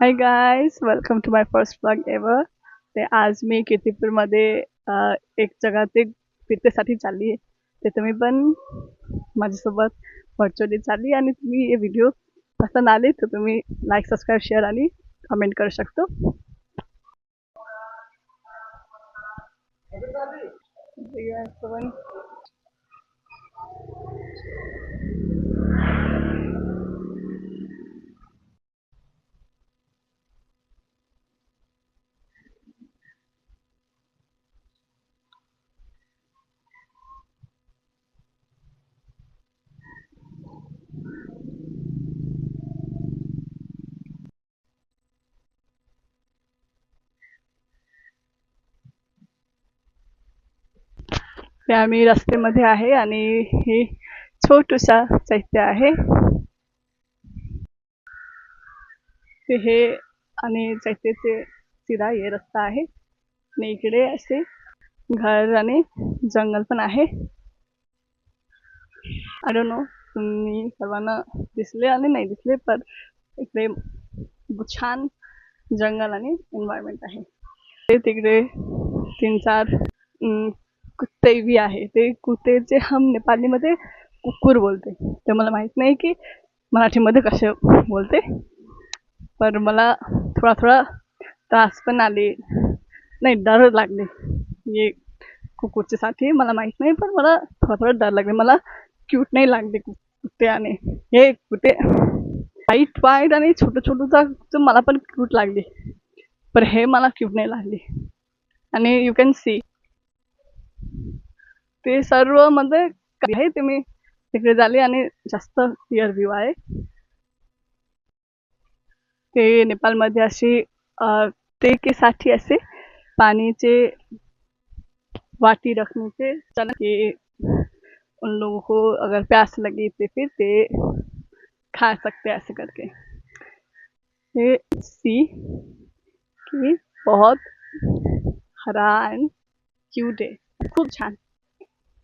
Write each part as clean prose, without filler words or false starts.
High guys, welcome to my first vlog ever. ते आज मी कीर्तिपूरमध्ये एक जगा ते फिरतेसाठी चालली आहे. ते तुम्ही पण माझ्यासोबत व्हर्च्युअली चालली आणि तुम्ही हे व्हिडिओ पसंत आले तर तुम्ही लाईक, सबस्क्राईब, शेअर आणि कमेंट करू शकतो. ते आम्ही रस्त्यामध्ये आहे आणि हे छोटूसा चैत्य आहे. ते हे आणि चैत्याचे सिधा हे रस्ता आहे आणि इकडे असे घर आणि जंगल पण आहे. आय डोंट नो तुम्ही सर्वांना दिसले आणि नाही दिसले, पण इकडे छान जंगल आणि एन्व्हायरमेंट आहे. ते तिकडे 3-4 कुत्ते भी आहे. ते कुत्तेचे हम नेपालीमध्ये कुकुर बोलते. ते मला माहित नाही की मराठीमध्ये कसे बोलते, पर मला थोडा थोडा त्रास पण आले, नाही डर लागले. ये कुकुरच्या साठी मला माहित नाही, पण मला थोडा थोडा डर लागले. मला क्यूट नाही लागले कुत्ते आणि हे कुत्ते वाईट वाईट आणि छोटं छोटं मला पण क्यूट लागले, पण हे मला क्यूट नाही लागले. आणि यू कॅन सी ते सर्व मध्ये आहे. ते मी तिकडे झाले आणि जास्त क्लिअर व्ह्यू आहे. ते नेपाळमध्ये अशी ते के साठी असे पानीचे वाटी रखने से चना कि उन लोगों को अगर प्यास लगी तो फिर ते खा सकते ऐसे करके. ये सी की बहुत हरा एंड क्यूट आहे, खूप छान.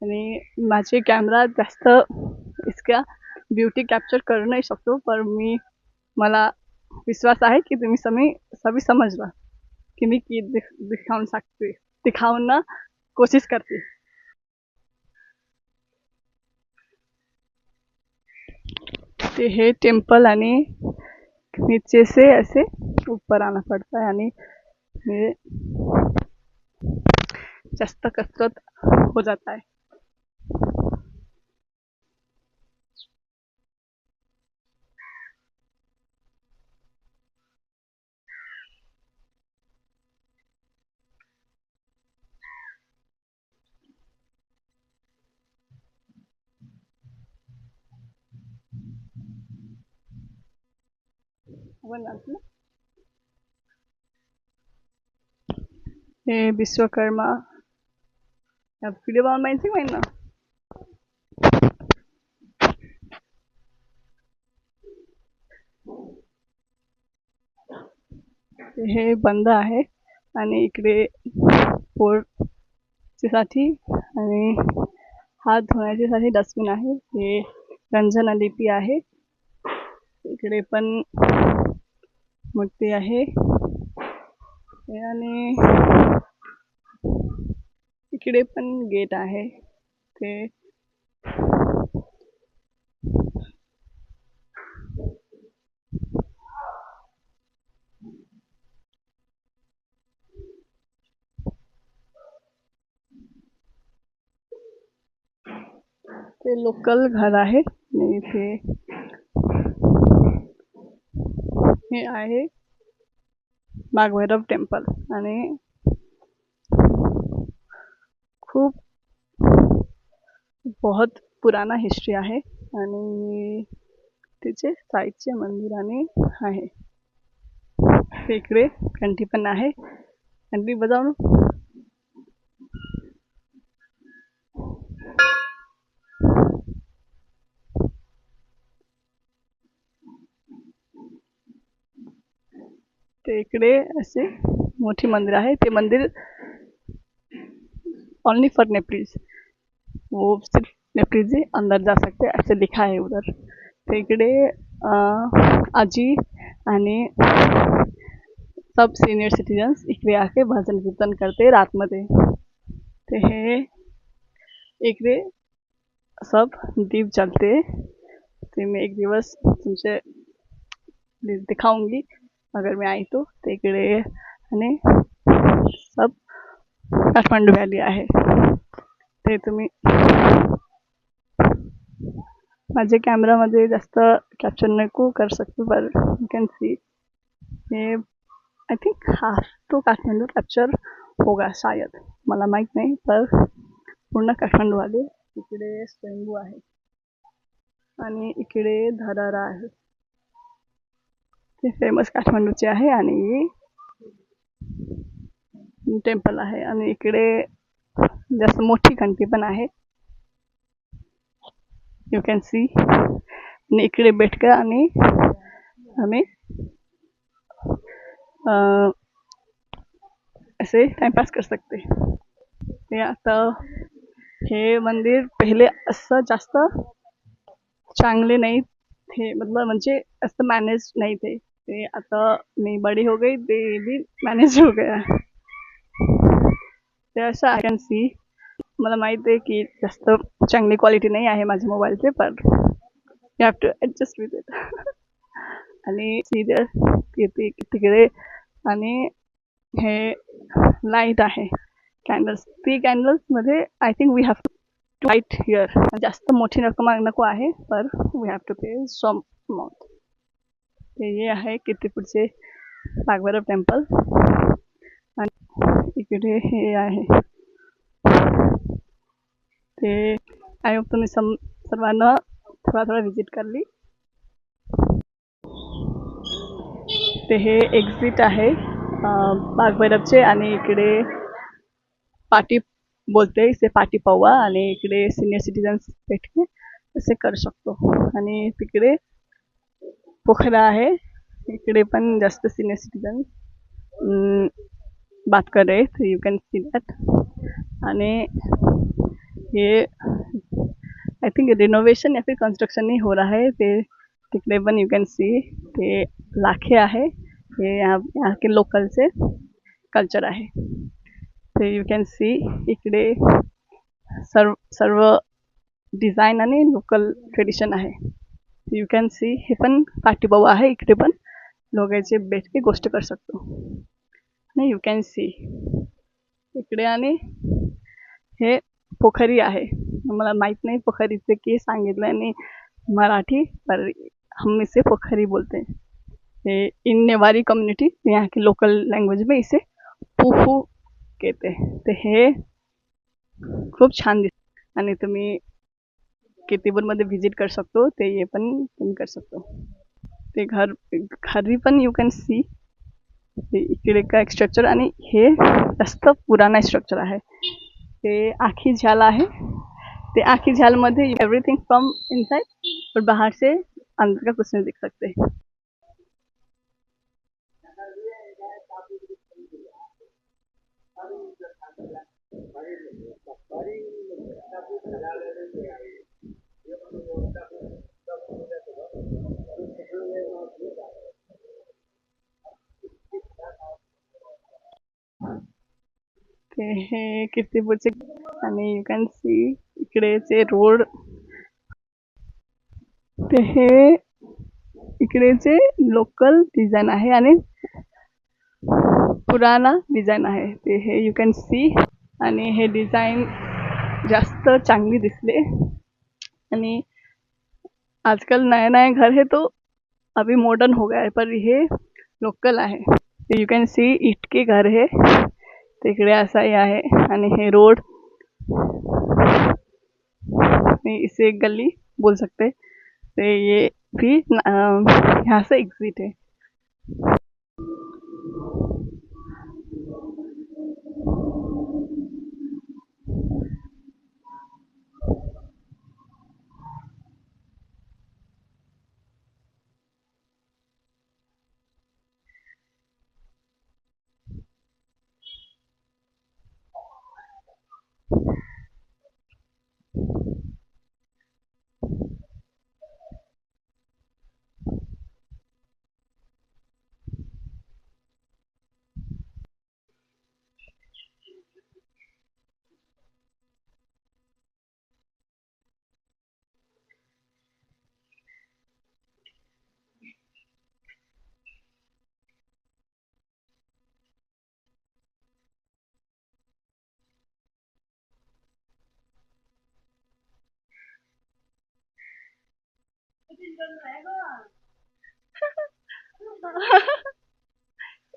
आणि माझे कॅमेरा जास्त इसका ब्युटी कॅप्चर करू नाही शकतो, पण मला विश्वास आहे की तुम्ही सभी समजला की मी की दिखाऊन सकते, दिखाऊन ना कोशिश करते. ते हे टेम्पल आणि नीचे से ऐसे ऊपर आना पड़ता है आणि ये जास्त कसरत हो जाता है. हे विश्वकर्मा व्हिडिओ बनवायला माहिती नाही ना. हे बंद आहे आणि इकडे पोरच्यासाठी आणि हात धुण्याच्यासाठी डस्टबिन आहे. हे रंजना लिपी आहे. इकडे पण मूर्ती आहे आणि इकडे पण गेट आहे. ते ते लोकल घर आहे आणि इथे हे आहे नागभैरव टेम्पल आणि खूप बहुत पुराना हिस्ट्री आहे आणि तिचे साईडचे मंदिराने आहे. इकडे घंटी पण आहे, घंटी बजावून ते इकडे असे मोठी मंदिर आहे. ते मंदिर ओनली फॉर नेपरीज, वो सिर्फ नेपरीज ही अंदर जा सकते ऐसे लिखा है उधर. ते इकडे आजी आणि सब सीनियर सिटीजन्स इकडे आके भजन कीर्तन करते रातमध्ये. ते हे इकडे सब दीप जलते. ते मैं एक दिवस तुमसे दिखाऊंगी अगर मैं आई तो. ते इकडे आणि सब काठमांडू व्हॅली आहे. ते तुम्ही माझे कॅमेरामध्ये जास्त कॅप्चर नको कर सकते पर यू कैन सी ये आई थिंक हाफ तो काठमांडू कॅप्चर होगा शायद, मला माहीत नाही. पर पूर्ण काठमांडू आले. इकडे स्वयंभू आहे आणि इकडे धरारा आहे. ते फेमस काठमांडूचे आहे आणि टेम्पल आहे. आणि इकडे जास्त मोठी घंटी पण आहे. You can see. आणि इकडे बैठकर आणि आम्ही ऐसे टाइमपास कर सकते. ते आता हे मंदिर पहिले असं जास्त चांगले नाही थे, मतलब म्हणजे असं मॅनेज नाही थे. ते आता मी बड़ी हो गई ते भी मॅनेज हो गया. ते असं आय कॅन सी. मला माहित आहे की जास्त चांगली क्वालिटी नाही आहे माझ्या मोबाईलचे, पण you have to adjust with it. आणि सीधे तिकडे आणि हे लाईट आहे कॅन्डल्स. ती कॅन्डल्समध्ये I think we have to light here. जास्त मोठी रक्कम नको आहे पर we have to pay some amount. ते हे आहे कीर्तिपूरचे बागभैरव टेम्पल. आणि इकडे हे आहे ते. आय होप तुम्ही सर्वांना थोडा विजिट करली. ते हे एक्झिट आहे बागभैरवचे. आणि इकडे पाटी बोलते इसे पाटी पौवा. आणि इकडे सिनियर सिटीजन्स बैठके असे करू शकतो. आणि तिकडे पोखरा आहे. इकडे पण जास्त सिनियर सिटीजन बात कर रहे तो यू कैन सी दैट. आणि ये आई थिंक रिनोवेशन या फिर कंस्ट्रक्शन नहीं हो रहा है. ते तिकडे पण यू कैन सी ते लाखे आहे. हे यहाँ के लोकलचे कल्चर आहे. ते यू कैन सी इकडे सर्व डिझाईन आणि लोकल ट्रेडिशन आहे. यू कैन सी हे पण पाठीबाऊ आहे. इकडे पण लोकांचे बैठ गोष्ट कर शकतो. आणि यू कैन सी इकडे आणि हे पोखरी आहे. मला माहीत नाही पोखरीचे की सांगितलं आणि मराठी, पर हम इसे पोखरी बोलते हैं. ये इन नेवारी कम्युनिटी यहाँ की लोकल लँग्वेज में इसे पुफू कहते हैं. ते हे खूप छान दिसतं आणि तुम्ही कीर्तिपूरमध्ये व्हिजिट कर शकतो. ते ये पण तुम्ही कर शकतो. ते घरी पण यू कॅन सी इकडे का एक स्ट्रक्चर. आणि हे जास्त पुराना स्ट्रक्चर आहे. ते आखी झाल आहे. ते आखी झालमध्ये एवरीथिंग फ्रॉम इनसाइड और बाहर से अंदर का कुछ नहीं दिख सकते. ते हे कीर्तिपूरचे. आणि यू कॅन सी इकडेचे रोड. ते हे इकडेचे लोकल डिझाईन आहे आणि पुराना डिझाईन आहे. ते हे यू कॅन सी. आणि हे डिझाईन जास्त चांगली दिसले. आणि आजकल नया नया घर है तो अभी मॉडर्न हो गया है, पर ये लोकल आहे. यू कैन सी ईट के घर है. तिकडे असाही आहे. आणि हे रोड इसे गली बोल सकते. तो ये भी यहाँ से एग्जिट है.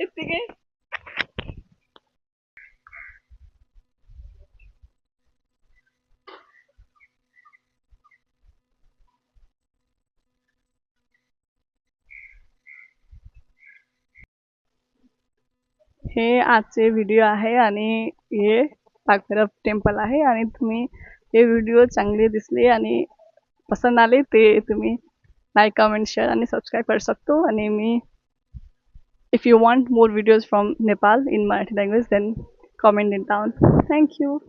यत्तिकै हे आजचे व्हिडिओ आहे आणि हे पाकभैरव टेम्पल आहे आणि तुम्ही हे व्हिडिओ चांगले दिसले आणि पसंद आले ते तुम्ही लाईक कमेंट शेअर आणि सबस्क्राईब करू शकतो आणि मी if you want more videos from Nepal in Marathi language then comment it down. Thank you.